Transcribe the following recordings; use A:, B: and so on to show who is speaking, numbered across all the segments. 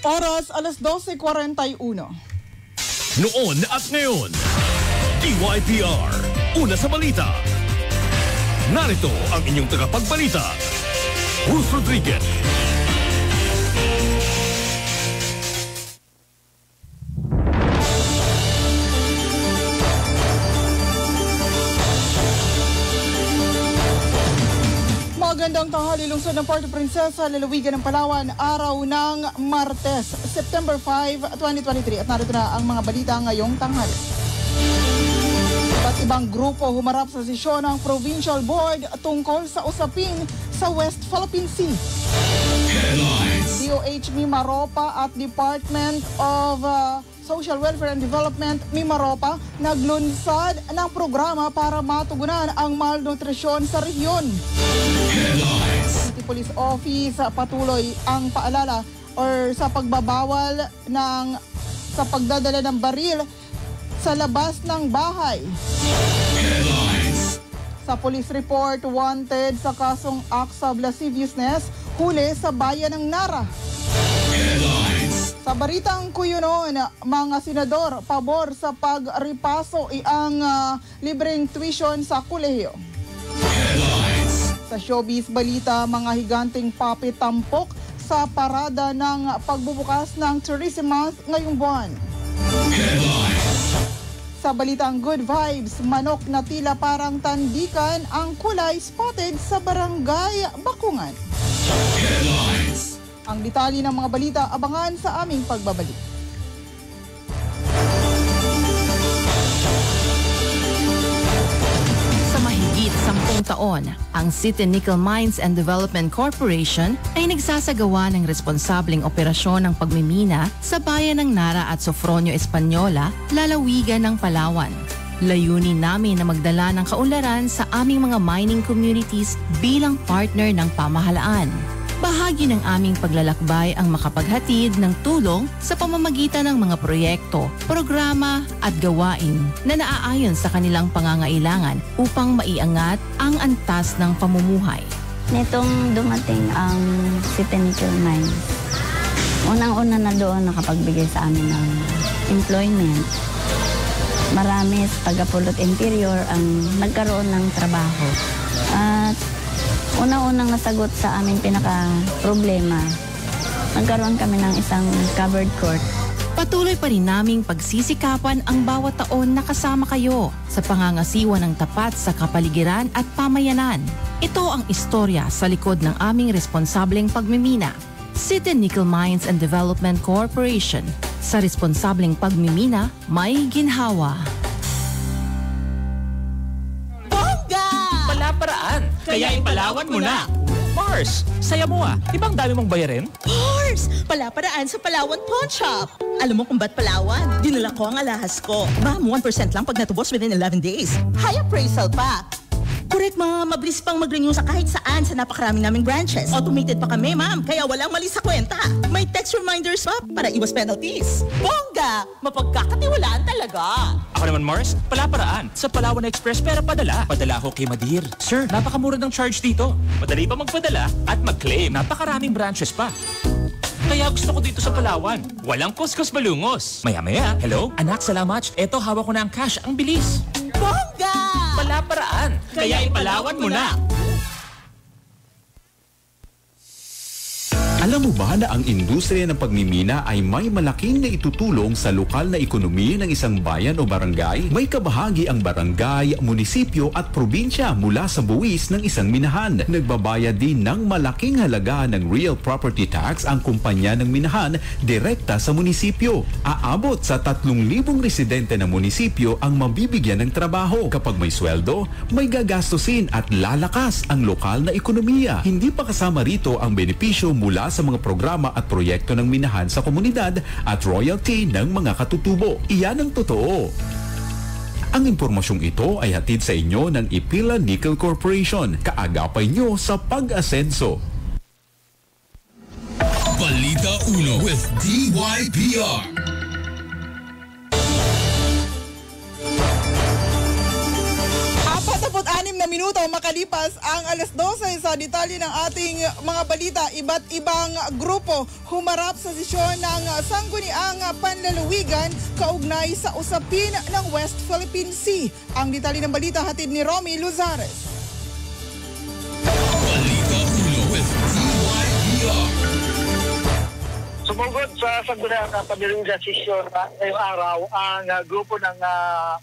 A: Oras, alas 12:41.
B: Noon at ngayon, DYPR, una sa balita. Narito ang inyong tagapagbalita, Ruth Rodriguez.
A: Magandang tanghali, lungsod ng Puerto Princesa, lalawigan ng Palawan, araw ng Martes, September 5, 2023. At narito na ang mga balita ngayong tanghali. Iba't ibang grupo humarap sa sesyon ng Provincial Board tungkol sa usapin sa West Philippine Sea. Headlines. DOH Mimaropa at Department of Social Welfare and Development Mimaropa naglunsad ng programa para matugunan ang malnutrisyon sa rehiyon. Headlines. City Police Office patuloy ang paalala sa pagbabawal sa pagdadala ng baril sa labas ng bahay. Headlines. Sa police report, wanted sa kasong acts of lasciviousness, huli sa bayan ng Nara. Headlines. Sa Baritang Kuyunon, mga senador pabor sa pagripaso ang libreng tuition sa kolehiyo. Headlines. Sa showbiz balita, mga higanting papi tampok sa parada ng pagbubukas ng Tourism Month ngayong buwan. Headlines. Sa balitang good vibes, manok na tila parang tandikan ang kulay spotted sa barangay Bakungan. Headlines. Ang detalye ng mga balita, abangan sa aming pagbabalik.
C: Sa mahigit 10 taon, ang City Nickel Mines and Development Corporation ay nagsasagawa ng responsableng operasyon ng pagmimina sa bayan ng Nara at Sofronio Española, lalawigan ng Palawan. Layunin namin na magdala ng kaunlaran sa aming mga mining communities bilang partner ng pamahalaan. Bahagi ng aming paglalakbay ang makapaghatid ng tulong sa pamamagitan ng mga proyekto, programa at gawain na naaayon sa kanilang pangangailangan upang maiangat ang antas ng pamumuhay.
D: Nitong dumating ang City Nickel Mines, unang-una na doon nakapagbigay sa amin ng employment. Marami sa taga-Pulot Interior ang nagkaroon ng trabaho. At unang-unang nasagot sa aming pinaka-problema, nagkaroon kami ng isang covered court.
C: Patuloy pa rin naming pagsisikapan ang bawat taon na kasama kayo sa pangangasiwa ng tapat sa kapaligiran at pamayanan. Ito ang istorya sa likod ng aming responsableng pagmimina. City Nickel Mines and Development Corporation. Sa responsableng pagmimina, may ginhawa.
E: Paraan. Kaya ipalawan mo na. Mars, saya mo ah. Ibang dami mong bayarin?
F: Mars, palaparaan sa Palawan Pawn Shop. Alam mo kung ba't Palawan? Dinala ko ang alahas ko. Ma'am, 1% lang pag natubos within 11 days. High appraisal pa. Correct, ma'am. Mabilis pang mag-renew sa kahit saan sa napakaraming naming branches. Automated pa kami, ma'am. Kaya walang mali sa kwenta. May text reminders pa para iwas penalties. Bongga! Mapagkakatiwalaan talaga.
E: Ako naman, Mars, palaparaan. Sa Palawan Express, pera padala. Padala ko kay Madir. Sir, napakamura ng charge dito. Madali pa magpadala at mag-claim. Napakaraming branches pa. Kaya gusto ko dito sa Palawan. Walang kuskus balungos. Maya-maya, hello? Anak, salamat. Eto, hawak ko na ang cash. Ang bilis.
F: Bongga!
E: Palaparaan. Kaya ipalawan mo na.
G: Alam mo ba na ang industriya ng pagmimina ay may malaking naitutulong sa lokal na ekonomiya ng isang bayan o barangay? May kabahagi ang barangay, munisipyo at probinsya mula sa buwis ng isang minahan. Nagbabayad din ng malaking halaga ng real property tax ang kumpanya ng minahan direkta sa munisipyo. Aabot sa 3,000 residente ng munisipyo ang mabibigyan ng trabaho. Kapag may sweldo, may gagastusin at lalakas ang lokal na ekonomiya. Hindi pa kasama rito ang benepisyo mula sa mga programa at proyekto ng minahan sa komunidad at royalty ng mga katutubo. Iyan ang totoo. Ang impormasyong ito ay hatid sa inyo ng Ipila Nickel Corporation. Kaagapay nyo sa pag-asenso.
B: Balita 1 with DYPR.
A: na minuto makalipas ang alas 12 sa detalye ng ating mga balita. Iba't ibang grupo humarap sa sesyon ng sangguniang panlalawigan kaugnay sa usapin ng West Philippine Sea. Ang detalye ng balita hatid ni Romy Luzares.
B: Balita Uno with DYPR.
H: Sumugod sa sangguniang panlalawigan sesyon ngayong araw ang grupo ng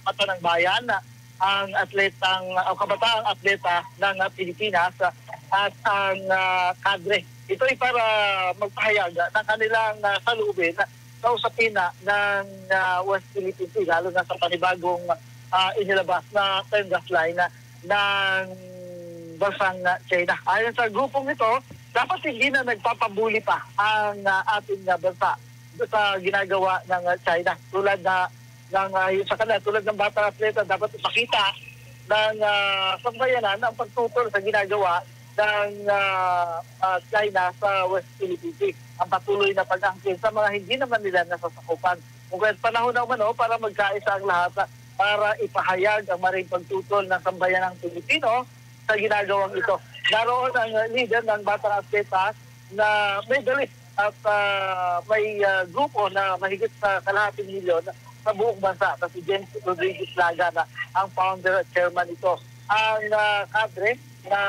H: Mata ng Bayan, ang atletang o kabataang atleta ng Pilipinas at ang kadre. Ito ay para magpahayag ng kanilang salubin sa usapin ng West Philippine Sea, lalo na sa panibagong inilabas na tenders line ng bansang China. Ayon sa grupong ito, dapat hindi na nagpapabuli pa ang ating bansa sa ginagawa ng China. Tulad sa kanila, tulad ng bata atleta, dapat ipakita ng sambayanan ang pagtutol sa ginagawa ng China sa West Philippine Sea. Ang patuloy na pag-angkin sa mga hindi naman nila nasasakupan. Kung kaya't panahon na umano para magkaisa ang lahat para ipahayag ang maring pagtutol ng sambayanang Pilipino sa ginagawang ito. Naroon ang leader ng batang atleta na may dalit at may grupo na mahigit sa kalahating milyon sa buong bansa. Si James Rodriguez Laga na ang founder at chairman ito. Ang kadre na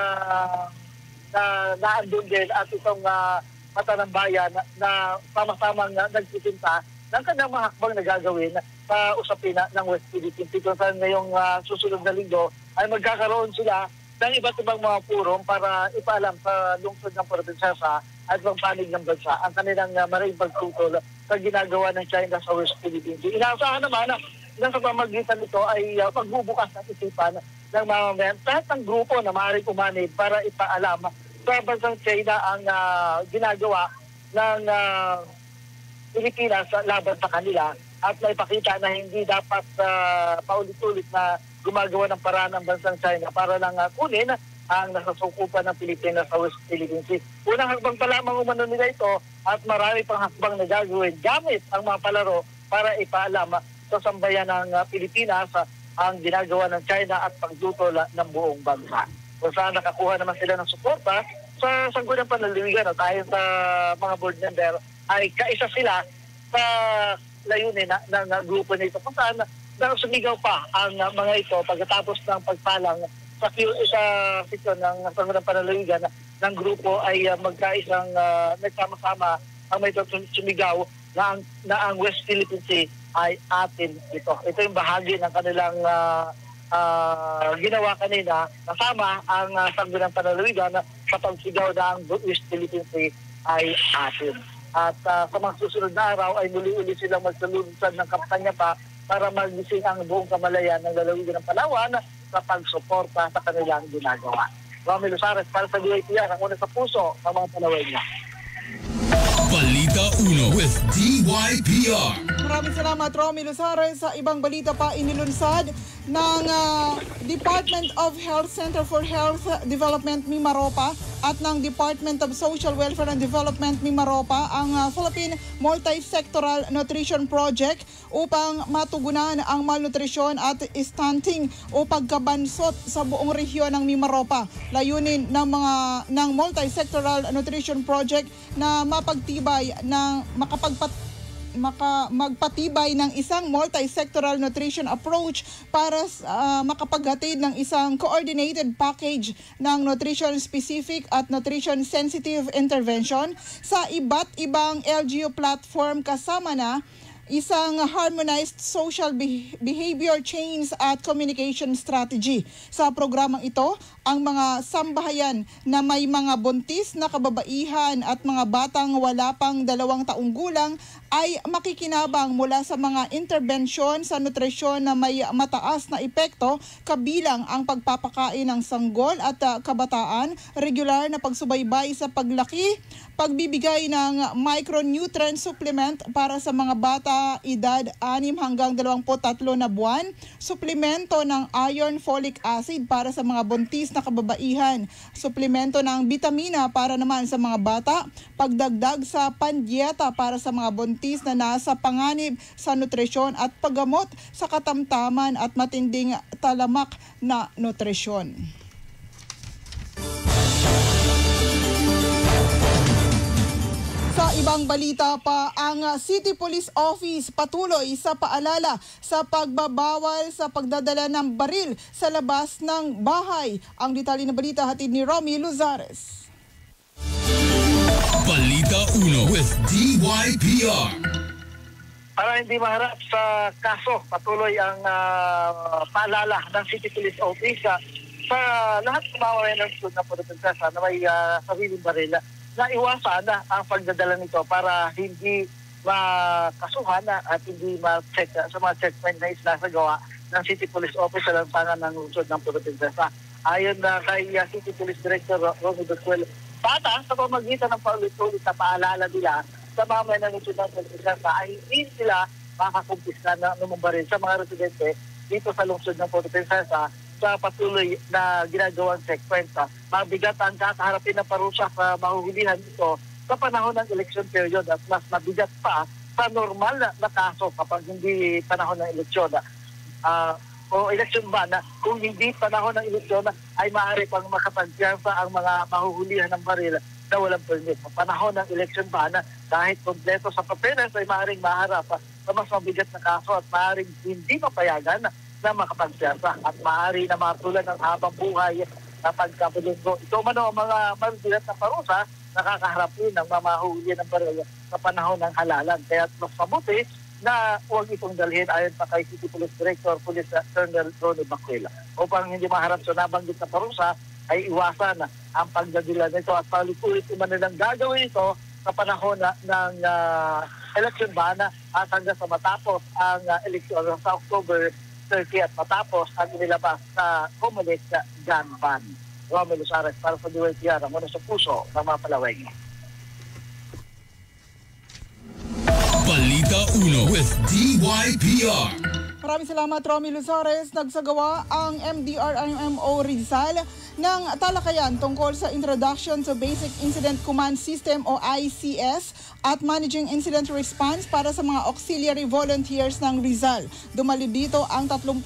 H: naandun din at itong Mata ng Bayan na sama-samang nagsisinta ng kanyang mga hakbang na gagawin sa usapin ng West Philippine Sea. Kung saan ngayong susunod na linggo ay magkakaroon sila ng iba't ibang mga forum para ipaalam sa lungsod ng Provinsya at mga panig ng bansa ang kanilang maraming pagtutol sa ginagawa ng China sa West Philippine Sea. Inaasahan naman na sa pamagitan nito ay pagbubukas ng isipan ng mamamayan lahat ng grupo na maaaring umanid para ipaalam sa bansang China ang ginagawa ng Pilipinas laban sa kanila at maipakita na hindi dapat paulit-ulit na gumagawa ng paraan ng bansang China para lang kunin ang nasasukupan ng Pilipinas sa West Philippine Sea. Unang hakbang pa lamang umano nila ito at marami pang hakbang na gagawin gamit ang mga palaro para ipaalam sa sambayan ng Pilipinas ang ginagawa ng China at pagdutol ng buong bansa. Kung saan nakakuha naman sila ng suporta sa sangguniang panlalawigan at ayon sa mga board member ay kaisa sila sa layunin ng grupo nito. Kung saan sumigaw pa ang mga ito pagkatapos ng pagpalang sa sesyon ng sangguniang panlalawigan ng grupo ay magkaisang nagsama-sama ang may sumigaw na ang West Philippine Sea ay atin ito. Ito yung bahagi ng kanilang ginawa kanina kasama ang sangguniang panlalawigan sa pagsigaw na ang West Philippine Sea ay atin. At sa mga susunod na araw ay muli-uli silang magsalunsan ng kampanya pa para magising ang buong kamalayan ng lalawigan ng Palawan sa pagsuporta sa kanilang ginagawa. Romy Luzares para sa DYPR, ang una sa puso ng mga Palaweño.
B: Balita Uno with DYPR.
A: Maraming salamat, Romy Luzares. Sa ibang balita pa, inilunsad ng Department of Health Center for Health Development Mimaropa at ng Department of Social Welfare and Development Mimaropa ang Philippine Multi-Sectoral Nutrition Project upang matugunan ang malnutrisyon at stunting o pagkabansot sa buong rehiyon ng Mimaropa. Layunin ng Multi-Sectoral Nutrition Project na mapagtibay ng magpatibay ng isang multi-sectoral nutrition approach para makapaghatid ng isang coordinated package ng nutrition-specific at nutrition-sensitive intervention sa iba't ibang LGU platform kasama na isang harmonized social behavior chains at communication strategy. Sa programang ito, ang mga sambahayan na may mga buntis na kababaihan at mga batang wala pang 2 taong gulang ay makikinabang mula sa mga intervensyon sa nutrisyon na may mataas na epekto kabilang ang pagpapakain ng sanggol at kabataan, regular na pagsubaybay sa paglaki, pagbibigay ng micronutrient supplement para sa mga bata edad 6 hanggang 23 na buwan, suplemento ng iron folic acid para sa mga buntis na kababaihan, suplemento ng bitamina para naman sa mga bata, pagdagdag sa pandieta para sa mga buntis na nasa panganib sa nutrisyon at paggamot sa katamtaman at matinding talamak na nutrisyon. ibang balita pa, ang City Police Office patuloy sa paalala sa pagbabawal sa pagdadala ng baril sa labas ng bahay. Ang detalye ng balita hatid ni Romy Luzares.
B: Balita 1 with DYPR.
H: Para hindi maharap sa kaso, patuloy ang paalala ng City Police Office sa lahat ng mga lungsod na Puerto na may sariling baril na iwasan ang pagdadala nito para hindi makasuhan at hindi ma-check sa mga checkpoint na isinasagawa ng City Police Office sa lansangan ng lungsod ng Puerto. Ayon na kay City Police Director Ronnie Boswell Bata, sa pamagitan ng paulit-ulit na paalala nila sa mga may lungsod ng Puerto ay hindi sila makakumpiska na numumbaril sa mga residente dito sa lungsod ng Puerto sa patuloy na ginagawang checkpoint. Mabigat ang kakaharapin na parusa sa mahuhulihan ito sa panahon ng election period at mas mabigat pa sa normal na kaso kapag hindi panahon ng eleksyon. O election ba na kung hindi panahon ng eleksyon ay maaari pang makapagpiyansa ang mga mahuhulihan ng baril na walang permit. Sa panahon ng election ba na kahit kompleto sa papeles ay maaaring maharap sa mas mabigat na kaso at maaaring hindi mapayagan na makapagpiyansa at maaari na matulan ng habang buhay na pagkabulunggo. Ito man ang mga mabigat na parusa nakakaharapin ng mamahuhuli ng baril sa panahon ng halalan. Kaya mas mabuti na huwag itong dalhin ayon pa kay City Police Director Police Colonel Ronnie Boswell. Upang hindi maharap sa nabanggit na parusa ay iwasan ang pagdadala nito at paulit-ulit naman nilang gagawin ito sa panahon ng election ban at hanggang sa matapos ang eleksyon sa October 30 at matapos ang inilabas na Comelec gun ban. Romy Luzares para sa DYPR, muna sa puso ng mga Palaweng.
B: Balita 1 with DYPR.
A: Maraming salamat, Romy Luzares. Nagsagawa ang MDRRMO Rizal ng talakayan tungkol sa Introduction to Basic Incident Command System o ICS at Managing Incident Response para sa mga auxiliary volunteers ng Rizal. Dumalo dito ang 39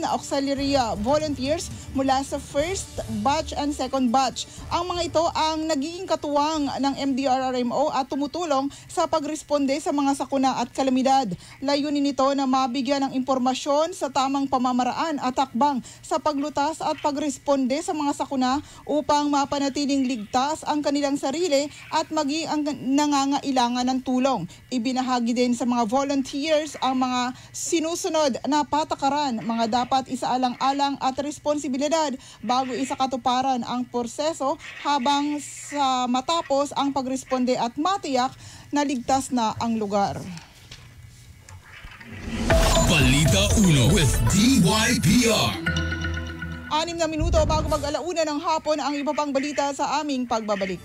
A: na auxiliary volunteers mula sa first batch and second batch. Ang mga ito ang nagiging katuwang ng MDRRMO at tumutulong sa pagresponde sa mga sakuna at kalamidad. Layunin nito na mabigyan ng impormasyon sa tamang pamamaraan at takbang sa paglutas at pagresponde sa mga sakuna upang mapanatiling ligtas ang kanilang sarili at maging ang nangangailangan ng tulong. Ibinahagi din sa mga volunteers ang mga sinusunod na patakaran, mga dapat isaalang-alang at responsibilidad bago isakatuparan ang proseso habang sa matapos ang pagresponde at matiyak na ligtas na ang lugar.
B: Balita 1 with DYPR.
A: 6 na minuto bago mag-alauna ng hapon ang iba pang balita sa aming pagbabalik.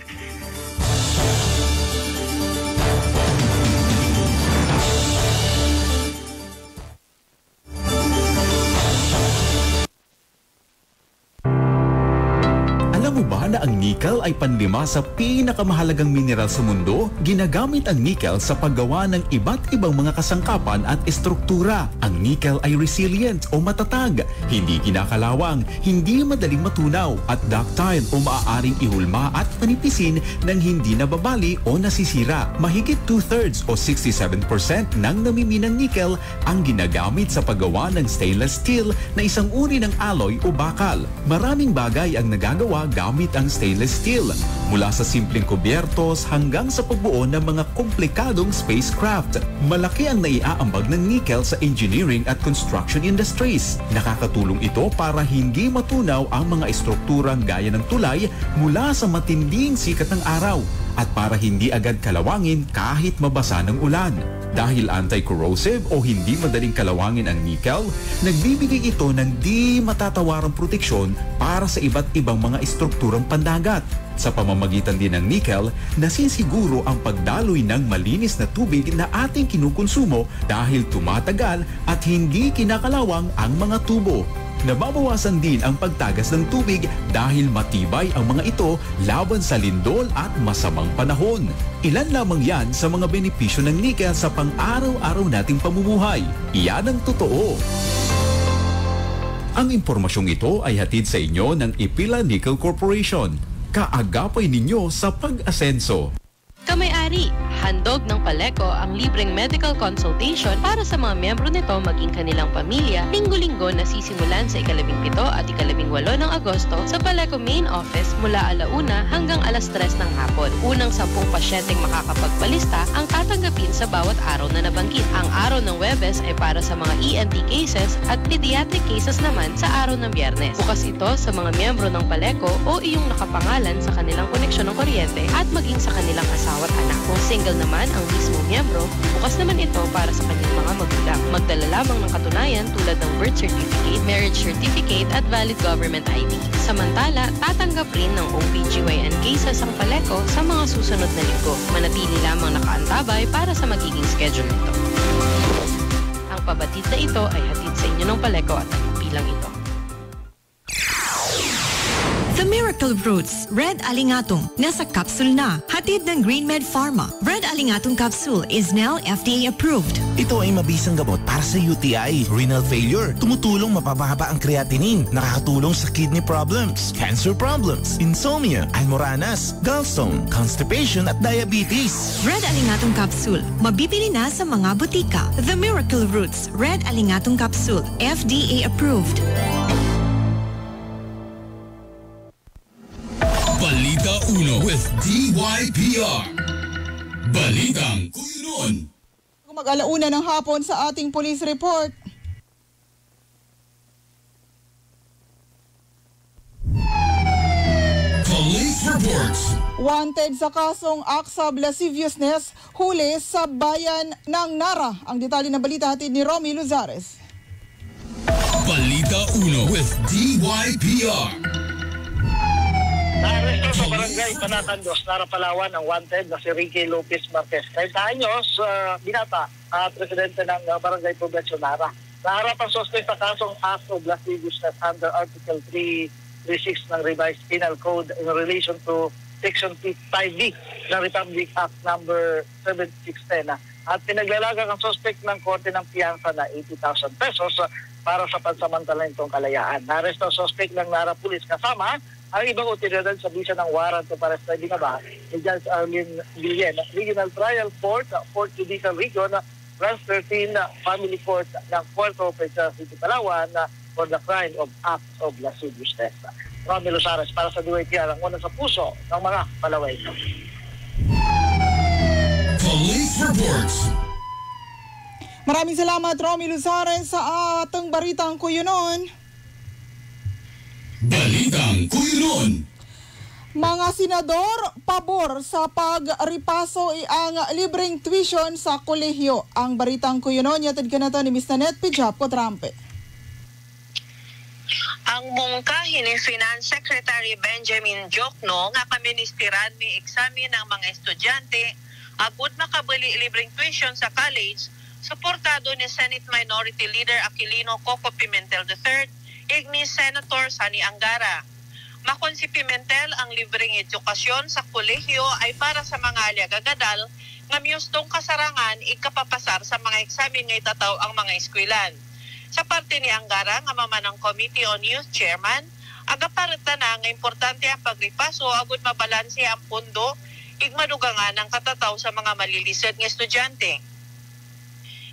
G: Alam mo ba na ang nickel ay panlima sa pinakamahalagang mineral sa mundo? Ginagamit ang nickel sa paggawa ng iba't ibang mga kasangkapan at estruktura. Ang nickel ay resilient o matatag, hindi kinakalawang, hindi madaling matunaw at ductile o maaaring ihulma at panipisin ng hindi nababali o nasisira. Mahigit 2/3 o 67% ng namiminang nickel ang ginagamit sa paggawa ng stainless steel na isang uri ng alloy o bakal. Maraming bagay ang nagagawa gamit ang stainless steel, mula sa simpleng kubyertos hanggang sa pagbuo ng mga komplikadong spacecraft. Malaki ang naiaambag ng nickel sa engineering at construction industries. Nakakatulong ito para hindi matunaw ang mga estrukturang gaya ng tulay mula sa matinding sikat ng araw at para hindi agad kalawangin kahit mabasa ng ulan. Dahil anti-corrosive o hindi madaling kalawangin ang nickel, nagbibigay ito ng di matatawarang proteksyon para sa iba't ibang mga estrukturang pandagat. Sa pamamagitan din ng nickel, nasisiguro ang pagdaloy ng malinis na tubig na ating kinukonsumo dahil tumatagal at hindi kinakalawang ang mga tubo. Nababawasan din ang pagtagas ng tubig dahil matibay ang mga ito laban sa lindol at masamang panahon. Ilan lamang yan sa mga benepisyo ng nickel sa pang-araw-araw nating pamumuhay. Iyan ang totoo. Ang impormasyong ito ay hatid sa inyo ng Ipila Nickel Corporation. Kaagapay ninyo sa pag-asenso.
I: Kamay-ari,
C: Handog ng Paleco ang libreng medical consultation para sa mga miyembro nito maging kanilang pamilya linggo-linggo na sisimulan sa 17 at 18 ng Agosto sa Paleco Main Office mula 1:00 hanggang 3:00 ng hapon. Unang 10 pasyenteng makakapagpalista ang tatanggapin sa bawat araw na nabanggit. Ang araw ng Huwebes ay para sa mga ENT cases at pediatric cases naman sa araw ng Biyernes. Bukas ito sa mga miyembro ng Paleco o iyong nakapangalan sa kanilang koneksyon ng kuryente at maging sa kanilang asawa at anak. Kung single naman ang mismo miyembro, bukas naman ito para sa kanilang mga magulang. Magdala lamang ng katunayan tulad ng birth certificate, marriage certificate at valid government ID. Samantala, tatanggap rin ng OBGYN cases ang Paleco sa mga susunod na linggo. Manatili lamang nakaantabay para sa magiging schedule nito. Ang pabatid na ito ay hatid sa inyo ng Paleco at ang bilang ito.
I: The Miracle Roots Red Alingatong nasa capsule na. Hatid ng GreenMed Pharma. Red Alingatong capsule is now FDA approved.
J: Ito ay mabisang gamot para sa UTI, renal failure. Tumutulong mapapahaba ang creatinine. Nakakatulong sa kidney problems, cancer problems, insomnia, almoranas, gallstone, constipation at diabetes.
I: Red Alingatong capsule. Mabibili na sa mga butika. The Miracle Roots Red Alingatong capsule. FDA approved.
B: Balita Uno with DYPR. Balitang Kuyunon.
A: Mag-alauna ng hapon sa ating police report.
B: Police reports.
A: Wanted sa kasong acts of lasciviousness, huli sa bayan ng Nara. Ang detalye ng balita hatid ni Romy Luzares.
B: Balita Uno with DYPR.
H: Naaresto sa barangay Panatan 2, Nara, Palawan, ang wanted na si Ricky Lopez Marquez. 30 anyos, binata at presidente ng barangay Poblacion Nara. Naharap ang suspect sa kasong act of lasciviousness under Article 336 ng Revised Penal Code in relation to Section 5B ng Republic Act number 7610. At pinaglalagang ang suspect ng korte ng piyansa na 80,000 pesos para sa pansamantala nitong kalayaan. Naaresto ang suspect ng Nara Police kasama ang ibang otoridad sa bisa ng warrant of arrest na binaba ni Judge Arlene Villen, Regional Trial Court, 4th Judicial Region, Branch 13, Family Court ng Puerto Princesa City, Palawan for the crime of acts of lasciviousness. Romy Luzares para sa DYPR, ang una sa puso ng mga Palaway.
B: Police reports.
A: Maraming salamat, Romy Luzares, sa atong Balitang Kuyunon.
B: Balitang Kuyunon.
A: Mga senador, pabor sa pagripaso ang libreng tuition sa kolehiyo. Ang Balitang Kuyunon, yatid ka na to ni Ms. Nanette Pijap Kotrampe.
K: Ang mungkahin ni Finance Secretary Benjamin Jokno nga kaministeran ni eksamen ng mga estudyante agud makabili libreng tuition sa college, suportado ni Senate Minority Leader Aquilino Coco Pimentel III, igni Senator Sani Angara. Makon si Pimentel, ang libreng edukasyon sa kolehiyo ay para sa mga aliyagagadal nga miyustong kasarangan ikapapasar sa mga eksamen nga itataw ang mga eskwelahan. Sa parte ni Angara nga mamanang Committee on Youth Chairman, agaparita na nga importante ang pagripaso agud mabalanse ang pundo igmadugangan ang katataw sa mga malilisod nga estudyante.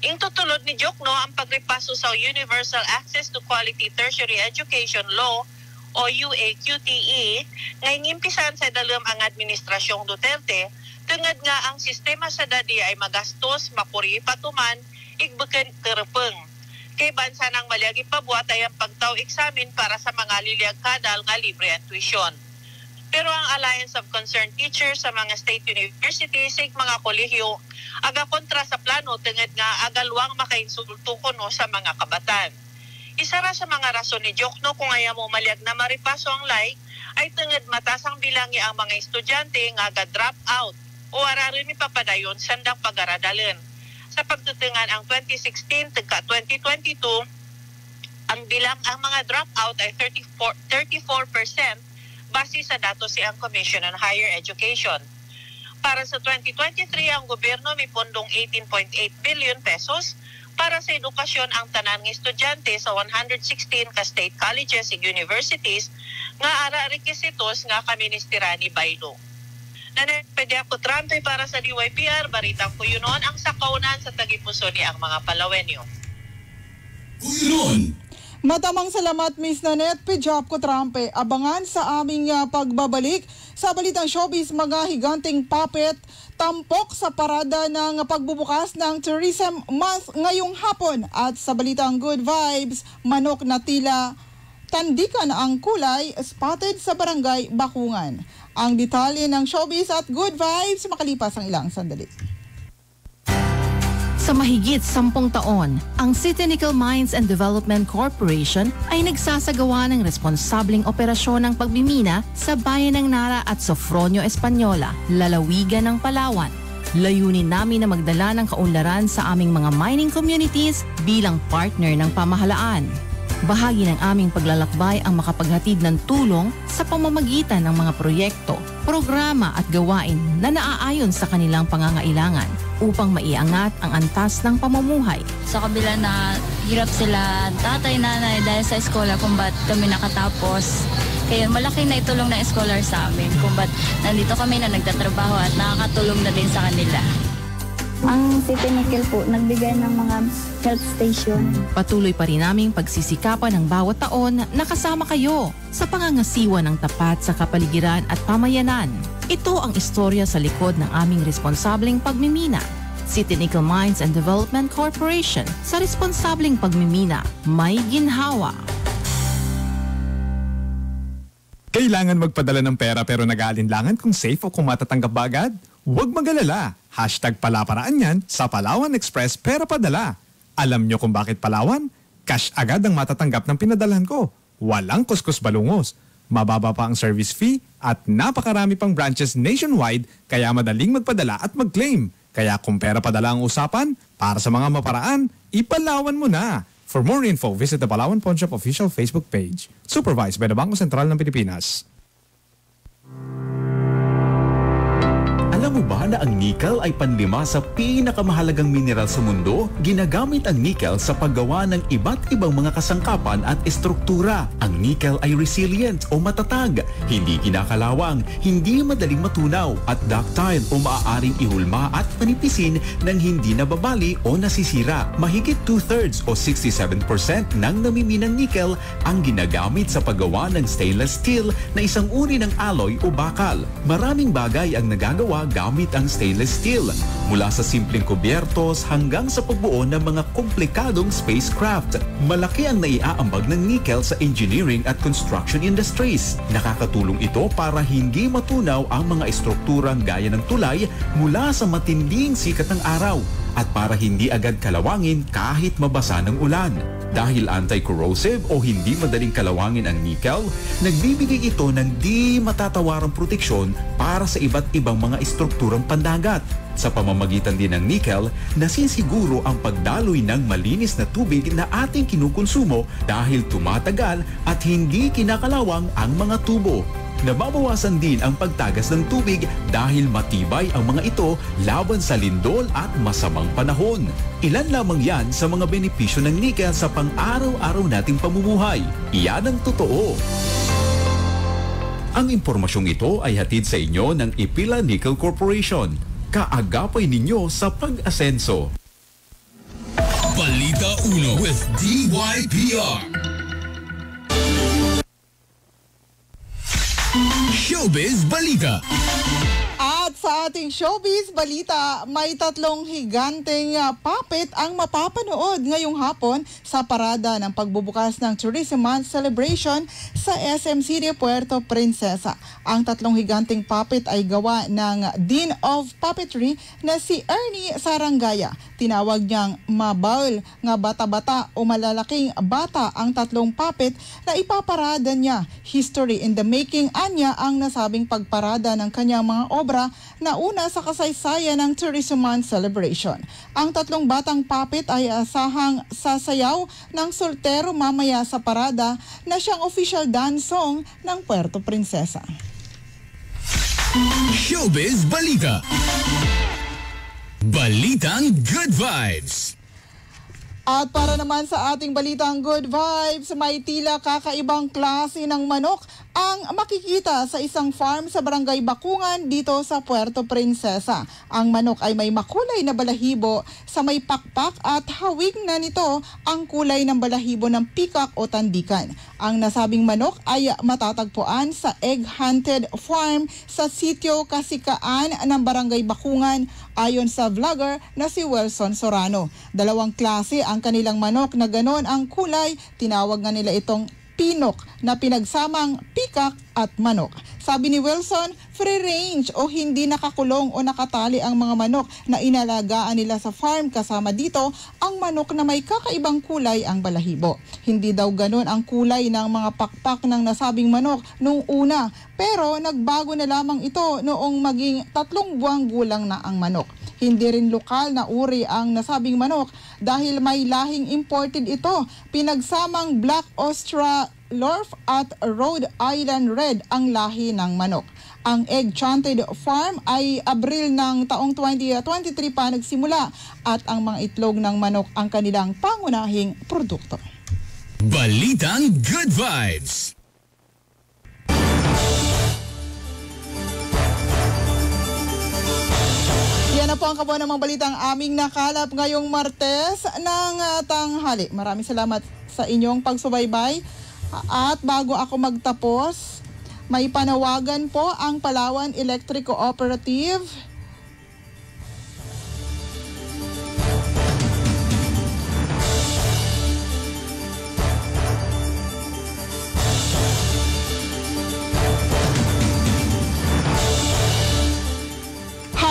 K: Ing tutulod ni Jokno ang pagripaso sa Universal Access to Quality Tertiary Education Law o UAQTE nga ingimpisan sa dalawang ang Administrasyong Duterte tungod nga ang sistema sa dadi ay magastos, mapuri patuman, igbukan terpeng. Kay bansa ng malyagi pabuhat ay ang pagtaw eksamen para sa mga lilyag kadal nga libre ang tuition. Pero ang Alliance of Concerned Teachers sa mga state universities ug mga kolehiyo aga kontra sa plano tungod nga agalwang makainsulto kuno sa mga kabatan. Isa ra sa mga rason ni Jokno kung ayaw mo malyag na maripaso ang like ay tungod matasang bilangi ang mga estudyante nga ga-drop out o ararin ni papadayon sandang pag-aradalin. Sa pagtutungan ang 2016 tagka 2022, ang bilang ang mga dropout ay 34% base sa datos sa Commission on Higher Education. Para sa 2023, ang gobyerno may pondong 18.8 billion pesos para sa edukasyon ang tanan ng estudyante sa 116 ka state colleges ug universities nga ara rekisitos nga kaministera ni Baylo. Pwede ako trampe para sa DYPR. Baritang Kuyunon ang sakaunan sa tagipuso ni ang mga Palawenyo.
B: Kuyunon!
A: Matamang salamat, Miss Nanette Pijapco Trampe. Abangan sa aming pagbabalik sa Balitang Showbiz, mga higanteng puppet tampok sa parada ng pagbubukas ng Tourism Month ngayong hapon. At sa Balitang Good Vibes, manok na tila tandikan ang kulay spotted sa Barangay Bakungan. Ang detalye ng Showbiz at Good Vibes makalipas ang ilang sandali.
C: Sa mahigit 10 taon, ang City Nickel Mines and Development Corporation ay nagsasagawa ng responsableng operasyon ng pagmimina sa bayan ng Nara at Sofronio Española, lalawigan ng Palawan. Layunin namin na magdala ng kaunlaran sa aming mga mining communities bilang partner ng pamahalaan. Bahagi ng aming paglalakbay ang makapaghatid ng tulong sa pamamagitan ng mga proyekto, programa at gawain na naaayon sa kanilang pangangailangan upang maiangat ang antas ng pamumuhay.
L: Sa kabila na hirap sila tatay, nanay dahil sa eskola kung ba't kami nakatapos. Kaya malaki na itulong ng eskolar sa amin kung ba't nandito kami na nagtatrabaho at nakakatulong na din sa kanila.
D: Ang City Nickel po, nagbigay ng mga health station.
C: Patuloy pa rin naming pagsisikapan ng bawat taon na kasama kayo sa pangangasiwa ng tapat sa kapaligiran at pamayanan. Ito ang istorya sa likod ng aming responsableng pagmimina. City Nickel Mines and Development Corporation, sa responsableng pagmimina, may ginhawa.
M: Kailangan magpadala ng pera pero nag-aalinlangan kung safe o kung matatanggap ba agad? Huwag mag-alala. #palaparaan yan sa Palawan Express Pera Padala. Alam nyo kung bakit Palawan? Cash agad ang matatanggap ng pinadalhan ko. Walang kuskus balungos. Mababa pa ang service fee at napakarami pang branches nationwide kaya madaling magpadala at mag-claim. Kaya kung pera padala ang usapan, para sa mga maparaan, ipalawan mo na. For more info, visit the Palawan Pawn Shop official Facebook page. Supervised by the Bangko Sentral ng Pilipinas.
G: Alam mo ba na ang nickel ay panlima sa pinakamahalagang mineral sa mundo? Ginagamit ang nickel sa paggawa ng iba't ibang mga kasangkapan at estruktura. Ang nickel ay resilient o matatag, hindi kinakalawang, hindi madaling matunaw at ductile o maaaring ihulma at panipisin ng hindi nababali o nasisira. Mahigit 2/3 o 67% ng namiminang nickel ang ginagamit sa paggawa ng stainless steel na isang uri ng alloy o bakal. Maraming bagay ang nagagawa gamit ang stainless steel, mula sa simpleng kubyertos hanggang sa pagbuo ng mga komplikadong spacecraft. Malaki ang naiaambag ng nickel sa engineering at construction industries. Nakakatulong ito para hindi matunaw ang mga estrukturang gaya ng tulay mula sa matinding sikat ng araw at para hindi agad kalawangin kahit mabasa ng ulan. Dahil anti-corrosive o hindi madaling kalawangin ang nickel, nagbibigay ito ng di matatawarang proteksyon para sa iba't ibang mga estrukturang pandagat. Sa pamamagitan din ng nickel, nasisiguro ang pagdaloy ng malinis na tubig na ating kinukonsumo dahil tumatagal at hindi kinakalawang ang mga tubo. Nababawasan din ang pagtagas ng tubig dahil matibay ang mga ito laban sa lindol at masamang panahon. Ilan lamang yan sa mga benepisyo ng nickel sa pang-araw-araw nating pamumuhay. Iyan ang totoo. Ang impormasyong ito ay hatid sa inyo ng Ipila Nickel Corporation. Kaagapay ninyo sa pag-asenso.
B: Balita Uno with DYPR. Showbiz Balita.
A: At sa ating Showbiz Balita, may 3 higanteng puppet ang mapapanood ngayong hapon sa parada ng pagbubukas ng Tourism Month Celebration sa SM City, Puerto Princesa. Ang 3 higanteng puppet ay gawa ng Dean of Puppetry na si Ernie Sarangaya. Tinawag niyang mabaul nga bata-bata o malalaking bata ang 3 puppet na ipaparada niya. History in the making anya ang nasabing pagparada ng kanyang mga obra na una sa kasaysayan ng Tourism Month Celebration. Ang 3 batang puppet ay asahang sasayaw ng soltero mamaya sa parada na siyang official dance song ng Puerto Princesa.
B: Showbiz Balita. Balitang Good Vibes.
A: At para naman sa ating balitang Good Vibes, may tila kakaibang klase ng manok ang makikita sa isang farm sa Barangay Bakungan dito sa Puerto Princesa. Ang manok ay may makulay na balahibo sa may pakpak at hawig na nito ang kulay ng balahibo ng peacock o tandikan. Ang nasabing manok ay matatagpuan sa Egg Hunted Farm sa sitio Kasikaan ng Barangay Bakungan ayon sa vlogger na si Wilson Sorano. Dalawang klase ang kanilang manok na ganon ang kulay, tinawag nga nila itong pinok na pinagsamang peacock at manok. Sabi ni Wilson, free range o hindi nakakulong o nakatali ang mga manok na inalagaan nila sa farm, kasama dito ang manok na may kakaibang kulay ang balahibo. Hindi daw ganun ang kulay ng mga pakpak ng nasabing manok noong una, pero nagbago na lamang ito noong maging 3 buwang gulang na ang manok. Hindi rin lokal na uri ang nasabing manok dahil may lahing imported ito. Pinagsamang Black Australorp at Rhode Island Red ang lahi ng manok. Ang Egg Hunted Farm ay Abril ng taong 2023 pa nagsimula at ang mga itlog ng manok ang kanilang pangunahing produkto.
B: Balitang Good Vibes.
A: Yan na po ang kabuuan ng mga balitang aming nakalap ngayong Martes ng tanghali. Maraming salamat sa inyong pagsubaybay. At bago ako magtapos, may panawagan po ang Palawan Electric Cooperative.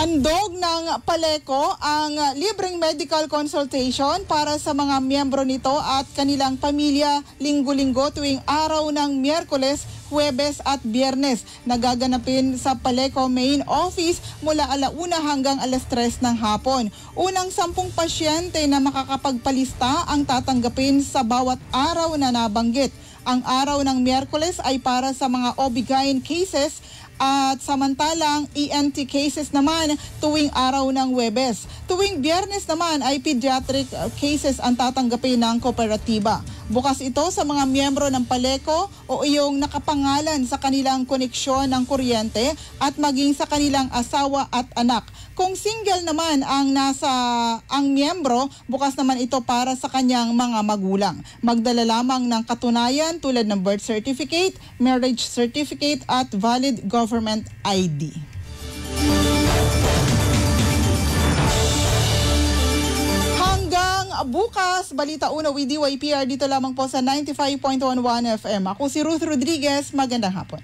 A: Handog ng Paleco ang libreng medical consultation para sa mga miyembro nito at kanilang pamilya linggo-linggo tuwing araw ng Miyerkules, Huwebes at Biyernes. Nagaganapin sa Paleco Main Office mula 1:00 hanggang 3:00 ng hapon. Unang 10 pasyente na makakapagpalista ang tatanggapin sa bawat araw na nabanggit. Ang araw ng Miyerkules ay para sa mga OB/GYN cases at samantalang ENT cases naman tuwing araw ng Huwebes. Tuwing Biyernes naman ay pediatric cases ang tatanggapin ng kooperatiba. Bukas ito sa mga miyembro ng Paleco o iyong nakapangalan sa kanilang koneksyon ng kuryente at maging sa kanilang asawa at anak. Kung single naman ang miyembro, bukas naman ito para sa kanyang mga magulang. Magdala lamang ng katunayan tulad ng birth certificate, marriage certificate at valid government ID. Hanggang bukas, Balita Una with DYPR dito lamang po sa 95.11 FM. Ako si Ruth Rodriguez, magandang hapon.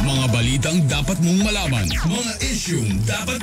B: Mga balitang dapat mong malaman. Mga isyung dapat